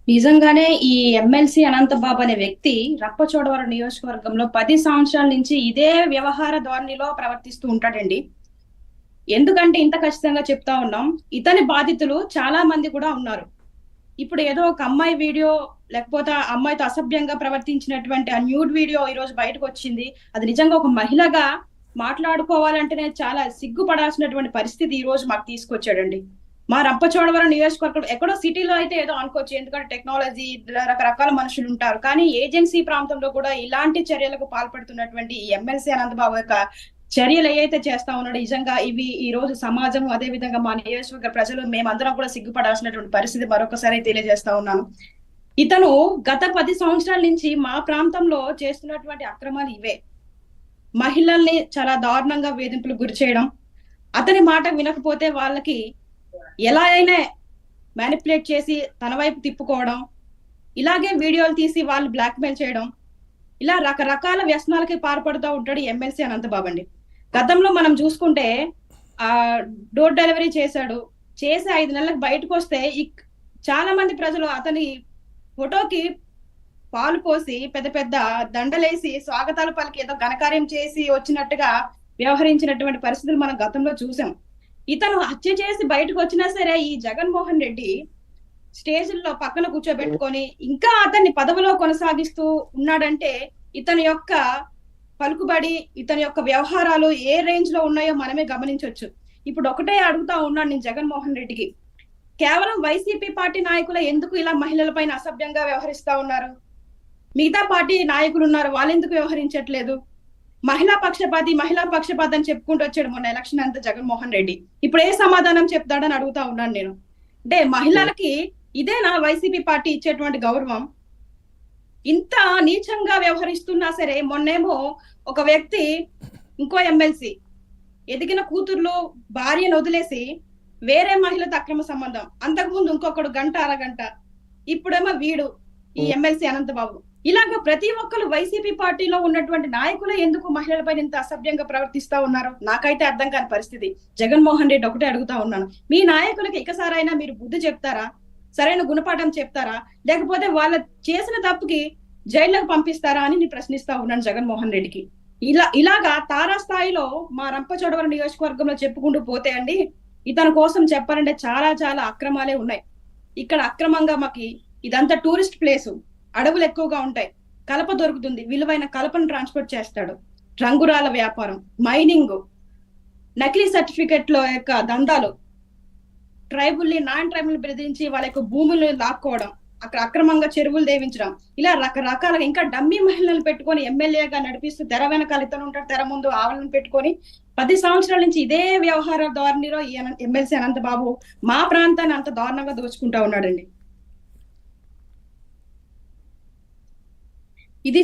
నిజంగానే ఈ ఎమ్మెల్సీ అనంతబాబు అనే వ్యక్తి రంపచోడవరం నియోజకవర్గంలో 10 సంవత్సరాల నుంచి ఇదే వ్యవహార ధోరణిలో ప్రవర్తిస్తూ ఉంటాడండి. ఎందుకంటే ఇంత ఖచ్చితంగా చెప్తా ఉన్నాం, ఇతని బాధితులు చాలా మంది కూడా ఉన్నారు. ఇప్పుడు ఏదో ఒక అమ్మాయి వీడియో, లేకపోతే ఆ అమ్మాయితో అసభ్యంగా ప్రవర్తించినటువంటి ఆ న్యూడ్ వీడియో ఈ రోజు బయటకు వచ్చింది. అది నిజంగా ఒక మహిళగా మాట్లాడుకోవాలంటేనే చాలా సిగ్గుపడాల్సినటువంటి పరిస్థితి ఈ రోజు మాకు తీసుకొచ్చాడండి. మా రంపచోడవరం నియోజకవర్గం ఎక్కడో సిటీలో అయితే ఏదో అనుకోవచ్చు, ఎందుకంటే టెక్నాలజీ, రకరకాల మనుషులు ఉంటారు. కానీ ఏజెన్సీ ప్రాంతంలో కూడా ఇలాంటి చర్యలకు పాల్పడుతున్నటువంటి ఈ ఎమ్మెల్సీ అనంతబాబు యొక్క చర్యలు ఏవైతే చేస్తా ఉన్నాడో, నిజంగా ఇవి ఈ రోజు సమాజం, అదే విధంగా మా నియోజకవర్గ ప్రజలు మేమందరం కూడా సిగ్గుపడాల్సినటువంటి పరిస్థితి మరొకసారి తెలియజేస్తా ఉన్నాను. ఇతను గత 10 సంవత్సరాల నుంచి మా ప్రాంతంలో చేస్తున్నటువంటి అక్రమాలు ఇవే. మహిళల్ని చాలా దారుణంగా వేధింపులకు గురి చేయడం, అతని మాట వినకపోతే వాళ్ళకి ఎలా అయినా మ్యానిపులేట్ చేసి తన వైపు తిప్పుకోవడం, ఇలాగే వీడియోలు తీసి వాళ్ళు బ్లాక్మెయిల్ చేయడం, ఇలా రకరకాల వ్యసనాలకి పాల్పడుతూ ఉంటాడు ఎమ్మెల్సీ అనంతబాబు అండి. గతంలో మనం చూసుకుంటే ఆ డోర్ డెలివరీ చేశాడు. చేసి 5 నెలలకు బయటకు వస్తే చాలా మంది ప్రజలు అతని ఫోటోకి పాలు పోసి పెద్ద పెద్ద దండలేసి స్వాగతాలు పలికి ఏదో ఘనకార్యం చేసి వచ్చినట్టుగా వ్యవహరించినటువంటి పరిస్థితులు మనం గతంలో చూసాం. ఇతను హత్య చేసి బయటకు వచ్చినా సరే ఈ జగన్మోహన్ రెడ్డి స్టేజ్లో పక్కన కూర్చోబెట్టుకొని ఇంకా అతన్ని పదవిలో కొనసాగిస్తూ ఉన్నాడంటే ఇతని యొక్క పలుకుబడి, ఇతని యొక్క వ్యవహారాలు ఏ రేంజ్ లో ఉన్నాయో మనమే గమనించవచ్చు. ఇప్పుడు ఒకటే అడుగుతా ఉన్నాను నేను జగన్మోహన్ రెడ్డికి, కేవలం వైసీపీ పార్టీ నాయకులు ఎందుకు ఇలా మహిళల పైన అసభ్యంగా వ్యవహరిస్తా ఉన్నారు? మిగతా పార్టీ నాయకులు ఉన్నారు, వాళ్ళు ఎందుకు వ్యవహరించట్లేదు? మహిళా పక్షపాతి అని చెప్పుకుంటూ వచ్చాడు మొన్న ఎలక్షన్ అంతా జగన్మోహన్ రెడ్డి. ఇప్పుడు ఏ సమాధానం చెప్తాడని అడుగుతా ఉన్నాను నేను. అంటే మహిళలకి ఇదేనా వైసీపీ పార్టీ ఇచ్చేటువంటి గౌరవం? ఇంత నీచంగా వ్యవహరిస్తున్నా సరే, మొన్నేమో ఒక వ్యక్తి, ఇంకో ఎమ్మెల్సీ ఎదిగిన కూతుర్లు భార్యను వదిలేసి వేరే మహిళతో అక్రమ సంబంధం, అంతకుముందు ఇంకొకడు గంట అరగంట, ఇప్పుడేమో వీడు ఈ ఎమ్మెల్సీ అనంతబాబు. ఇలాగ ప్రతి ఒక్కరు వైసీపీ పార్టీలో ఉన్నటువంటి నాయకులు ఎందుకు మహిళలపై ఇంత అసభ్యంగా ప్రవర్తిస్తా ఉన్నారు? నాకైతే అర్థం కాని పరిస్థితి. జగన్మోహన్ రెడ్డి ఒకటే అడుగుతా ఉన్నాను, మీ నాయకులకి ఇకసారైనా మీరు బుద్ధి చెప్తారా? సరైన గుణపాఠం చెప్తారా? లేకపోతే వాళ్ళ చేసిన తప్పుకి జైల్లోకి పంపిస్తారా అని నేను ప్రశ్నిస్తా ఉన్నాను జగన్మోహన్ రెడ్డికి. ఇలాగా తారాస్థాయిలో మా రంపచోడవరం నియోజకవర్గంలో చెప్పుకుంటూ పోతే అండి, ఇతని కోసం చెప్పాలంటే చాలా చాలా అక్రమాలే ఉన్నాయి. ఇక్కడ అక్రమంగా మాకి ఇదంతా టూరిస్ట్ ప్లేసు, అడవులు ఎక్కువగా ఉంటాయి, కలప దొరుకుతుంది, విలువైన కలపను ట్రాన్స్పోర్ట్ చేస్తాడు, రంగురాల వ్యాపారం, మైనింగ్, నకిలీ సర్టిఫికెట్ల యొక్క దందాలు, ట్రైబుల్ని నాన్ ట్రైబుల్ని బెదిరించి వాళ్ళ యొక్క భూములను లాక్కోవడం, అక్కడ అక్రమంగా చెరువులు దేవించడం, ఇలా రకరకాలుగా ఇంకా డమ్మీ మహిళలను పెట్టుకొని ఎమ్మెల్యేగా నడిపిస్తూ తెర వెనకాల ఇతను ఉంటాడు, తెర ముందు ఆవులను పెట్టుకొని 10 సంవత్సరాల నుంచి ఇదే వ్యవహార ధోరణిలో ఎమ్మెల్సీ అనంతబాబు మా ప్రాంతాన్ని అంత దారుణంగా దోచుకుంటా ఉన్నాడండి. ఇది